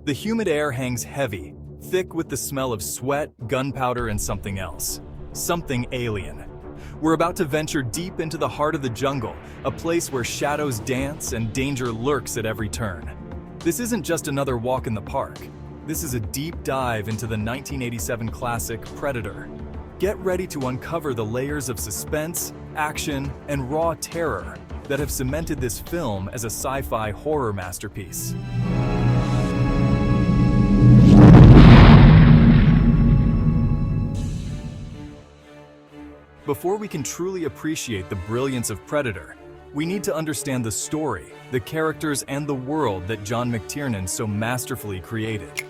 The humid air hangs heavy, thick with the smell of sweat, gunpowder, and something else. Something alien. We're about to venture deep into the heart of the jungle, a place where shadows dance and danger lurks at every turn. This isn't just another walk in the park. This is a deep dive into the 1987 classic Predator. Get ready to uncover the layers of suspense, action, and raw terror that have cemented this film as a sci-fi horror masterpiece. Before we can truly appreciate the brilliance of Predator, we need to understand the story, the characters, and the world that John McTiernan so masterfully created.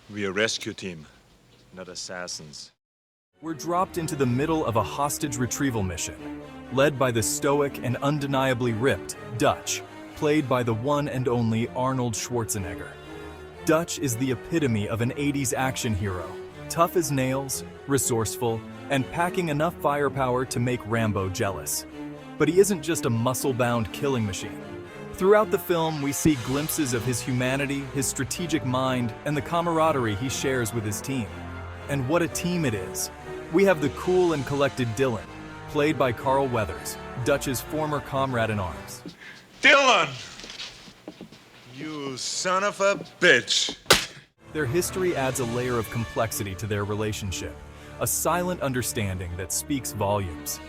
We're a rescue team, not assassins. We're dropped into the middle of a hostage retrieval mission, led by the stoic and undeniably ripped Dutch, played by the one and only Arnold Schwarzenegger. Dutch is the epitome of an 80s action hero, tough as nails, resourceful, and packing enough firepower to make Rambo jealous. But he isn't just a muscle-bound killing machine. Throughout the film, we see glimpses of his humanity, his strategic mind, and the camaraderie he shares with his team. And what a team it is. We have the cool and collected Dylan, played by Carl Weathers, Dutch's former comrade-in-arms. Dylan! You son of a bitch! Their history adds a layer of complexity to their relationship, a silent understanding that speaks volumes.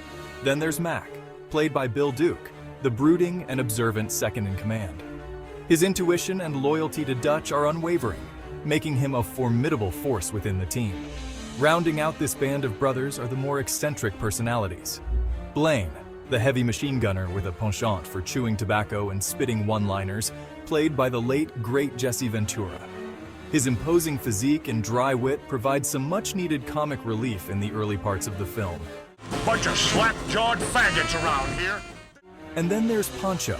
Then there's Mac, played by Bill Duke, the brooding and observant second-in-command. His intuition and loyalty to Dutch are unwavering, making him a formidable force within the team. Rounding out this band of brothers are the more eccentric personalities. Blaine, the heavy machine gunner with a penchant for chewing tobacco and spitting one-liners, played by the late, great Jesse Ventura. His imposing physique and dry wit provide some much-needed comic relief in the early parts of the film. Bunch of slap-jawed faggots around here. And then there's Pancho,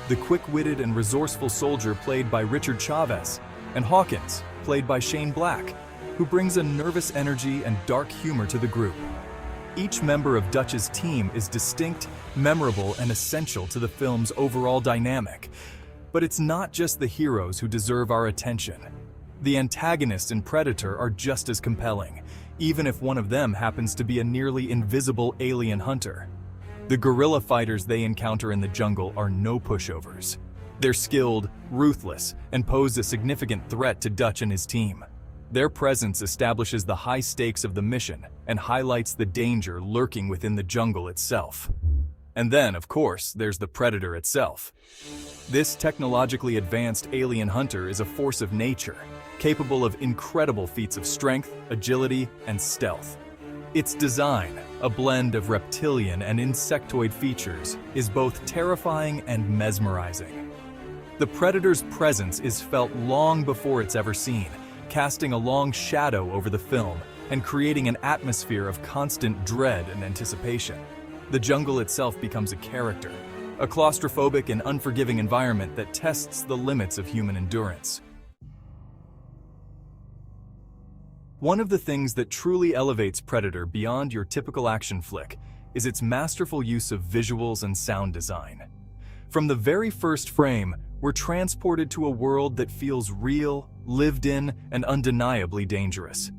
the quick-witted and resourceful soldier played by Richard Chavez, and Hawkins, played by Shane Black, who brings a nervous energy and dark humor to the group. Each member of Dutch's team is distinct, memorable, and essential to the film's overall dynamic. But it's not just the heroes who deserve our attention. The antagonists in Predator are just as compelling, even if one of them happens to be a nearly invisible alien hunter. The guerrilla fighters they encounter in the jungle are no pushovers. They're skilled, ruthless, and pose a significant threat to Dutch and his team. Their presence establishes the high stakes of the mission and highlights the danger lurking within the jungle itself. And then, of course, there's the Predator itself. This technologically advanced alien hunter is a force of nature, capable of incredible feats of strength, agility, and stealth. Its design, a blend of reptilian and insectoid features, is both terrifying and mesmerizing. The Predator's presence is felt long before it's ever seen, casting a long shadow over the film and creating an atmosphere of constant dread and anticipation. The jungle itself becomes a character, a claustrophobic and unforgiving environment that tests the limits of human endurance. One of the things that truly elevates Predator beyond your typical action flick is its masterful use of visuals and sound design. From the very first frame, we're transported to a world that feels real, lived in, and undeniably dangerous.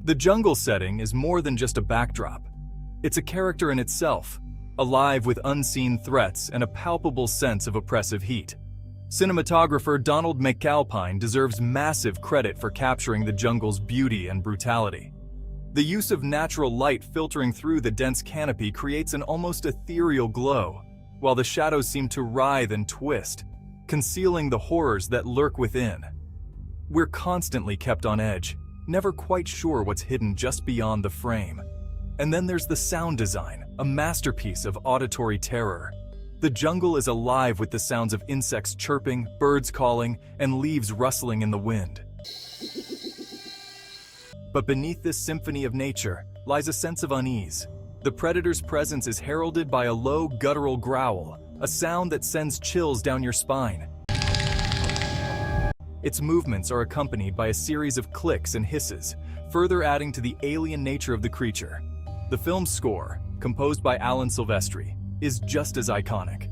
The jungle setting is more than just a backdrop. It's a character in itself, alive with unseen threats and a palpable sense of oppressive heat. Cinematographer Donald McAlpine deserves massive credit for capturing the jungle's beauty and brutality. The use of natural light filtering through the dense canopy creates an almost ethereal glow, while the shadows seem to writhe and twist, concealing the horrors that lurk within. We're constantly kept on edge, never quite sure what's hidden just beyond the frame. And then there's the sound design, a masterpiece of auditory terror. The jungle is alive with the sounds of insects chirping, birds calling, and leaves rustling in the wind. But beneath this symphony of nature lies a sense of unease. The Predator's presence is heralded by a low, guttural growl, a sound that sends chills down your spine. Its movements are accompanied by a series of clicks and hisses, further adding to the alien nature of the creature. The film's score, composed by Alan Silvestri, is just as iconic.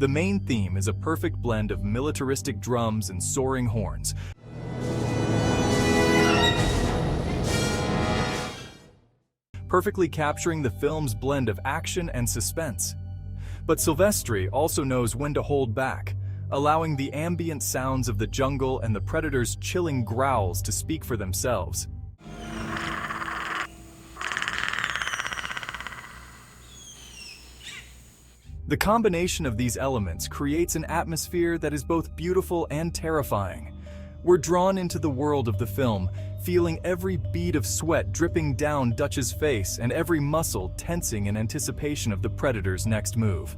The main theme is a perfect blend of militaristic drums and soaring horns, perfectly capturing the film's blend of action and suspense. But Silvestri also knows when to hold back, allowing the ambient sounds of the jungle and the predator's chilling growls to speak for themselves. The combination of these elements creates an atmosphere that is both beautiful and terrifying. We're drawn into the world of the film, feeling every bead of sweat dripping down Dutch's face and every muscle tensing in anticipation of the predator's next move.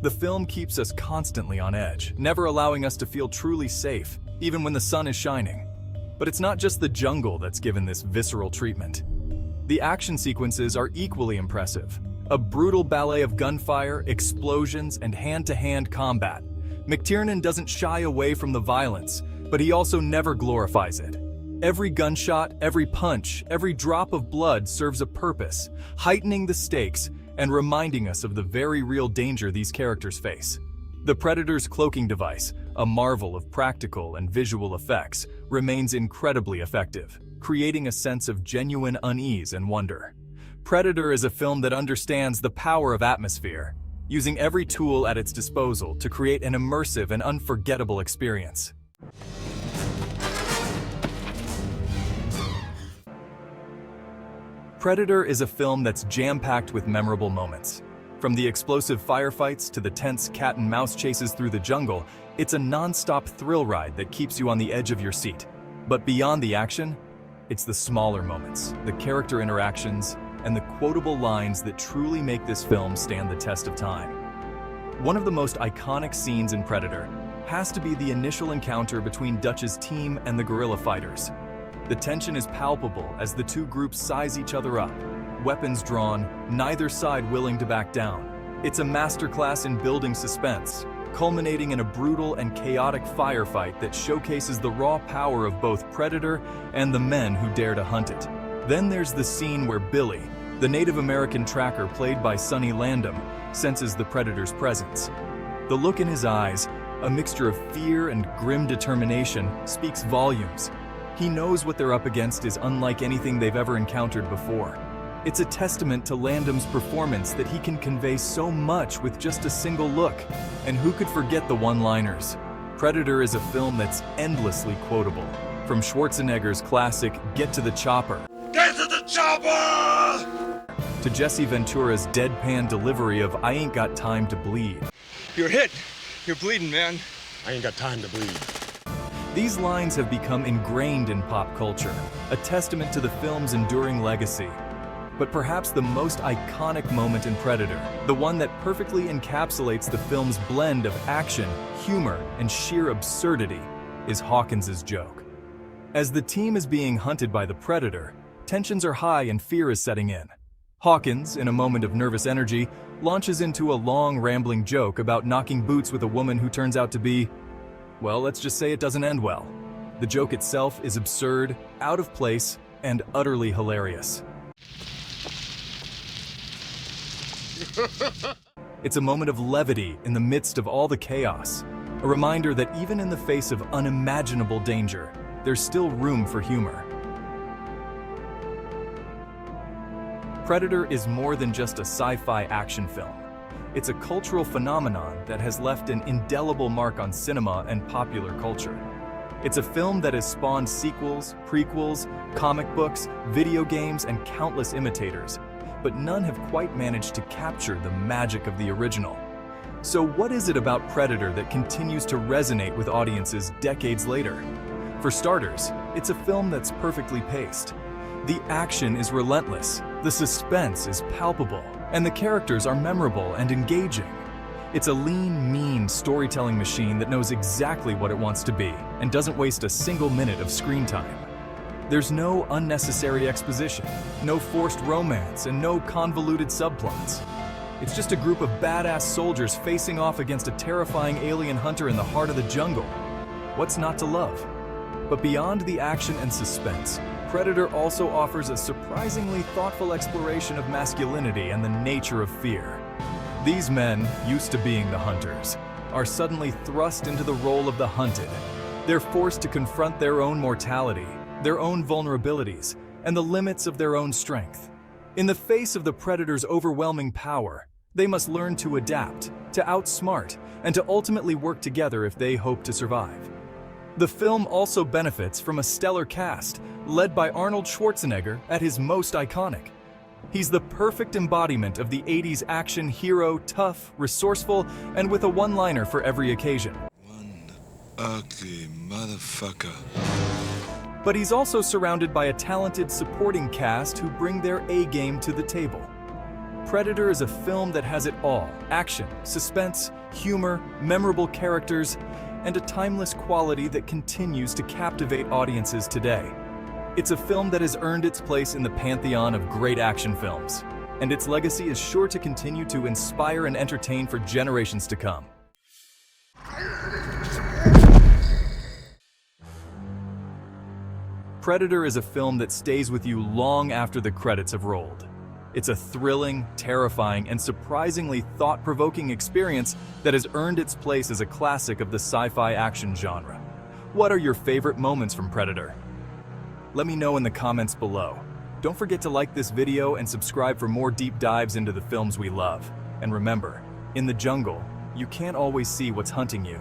The film keeps us constantly on edge, never allowing us to feel truly safe, even when the sun is shining. But it's not just the jungle that's given this visceral treatment. The action sequences are equally impressive. A brutal ballet of gunfire, explosions, and hand-to-hand combat. McTiernan doesn't shy away from the violence, but he also never glorifies it. Every gunshot, every punch, every drop of blood serves a purpose, heightening the stakes and reminding us of the very real danger these characters face. The Predator's cloaking device, a marvel of practical and visual effects, remains incredibly effective, creating a sense of genuine unease and wonder. Predator is a film that understands the power of atmosphere, using every tool at its disposal to create an immersive and unforgettable experience. Predator is a film that's jam-packed with memorable moments. From the explosive firefights to the tense cat-and-mouse chases through the jungle, it's a non-stop thrill ride that keeps you on the edge of your seat. But beyond the action, it's the smaller moments, the character interactions, and the quotable lines that truly make this film stand the test of time. One of the most iconic scenes in Predator has to be the initial encounter between Dutch's team and the guerrilla fighters. The tension is palpable as the two groups size each other up, weapons drawn, neither side willing to back down. It's a masterclass in building suspense, culminating in a brutal and chaotic firefight that showcases the raw power of both Predator and the men who dare to hunt it. Then there's the scene where Billy, the Native American tracker played by Sonny Landham, senses the Predator's presence. The look in his eyes, a mixture of fear and grim determination, speaks volumes. He knows what they're up against is unlike anything they've ever encountered before. It's a testament to Landham's performance that he can convey so much with just a single look. And who could forget the one-liners? Predator is a film that's endlessly quotable. From Schwarzenegger's classic, "Get to the chopper," Get to the chopper! to Jesse Ventura's deadpan delivery of "I ain't got time to bleed." You're hit. You're bleeding, man. I ain't got time to bleed. These lines have become ingrained in pop culture, a testament to the film's enduring legacy. But perhaps the most iconic moment in Predator, the one that perfectly encapsulates the film's blend of action, humor, and sheer absurdity, is Hawkins's joke. As the team is being hunted by the Predator, tensions are high and fear is setting in. Hawkins, in a moment of nervous energy, launches into a long, rambling joke about knocking boots with a woman who turns out to be, well, let's just say it doesn't end well. The joke itself is absurd, out of place, and utterly hilarious. It's a moment of levity in the midst of all the chaos, a reminder that even in the face of unimaginable danger, there's still room for humor. Predator is more than just a sci-fi action film. It's a cultural phenomenon that has left an indelible mark on cinema and popular culture. It's a film that has spawned sequels, prequels, comic books, video games, and countless imitators, but none have quite managed to capture the magic of the original. So what is it about Predator that continues to resonate with audiences decades later? For starters, it's a film that's perfectly paced. The action is relentless, the suspense is palpable, and the characters are memorable and engaging. It's a lean, mean storytelling machine that knows exactly what it wants to be and doesn't waste a single minute of screen time. There's no unnecessary exposition, no forced romance, and no convoluted subplots. It's just a group of badass soldiers facing off against a terrifying alien hunter in the heart of the jungle. What's not to love? But beyond the action and suspense, Predator also offers a surprisingly thoughtful exploration of masculinity and the nature of fear. These men, used to being the hunters, are suddenly thrust into the role of the hunted. They're forced to confront their own mortality, their own vulnerabilities, and the limits of their own strength. In the face of the predator's overwhelming power, they must learn to adapt, to outsmart, and to ultimately work together if they hope to survive. The film also benefits from a stellar cast, led by Arnold Schwarzenegger at his most iconic. He's the perfect embodiment of the 80s action hero, tough, resourceful, and with a one-liner for every occasion. One ugly motherfucker. But he's also surrounded by a talented supporting cast who bring their A-game to the table. Predator is a film that has it all: action, suspense, humor, memorable characters, and a timeless quality that continues to captivate audiences today. It's a film that has earned its place in the pantheon of great action films, and its legacy is sure to continue to inspire and entertain for generations to come. Predator is a film that stays with you long after the credits have rolled. It's a thrilling, terrifying, and surprisingly thought-provoking experience that has earned its place as a classic of the sci-fi action genre. What are your favorite moments from Predator? Let me know in the comments below. Don't forget to like this video and subscribe for more deep dives into the films we love. And remember, in the jungle, you can't always see what's hunting you.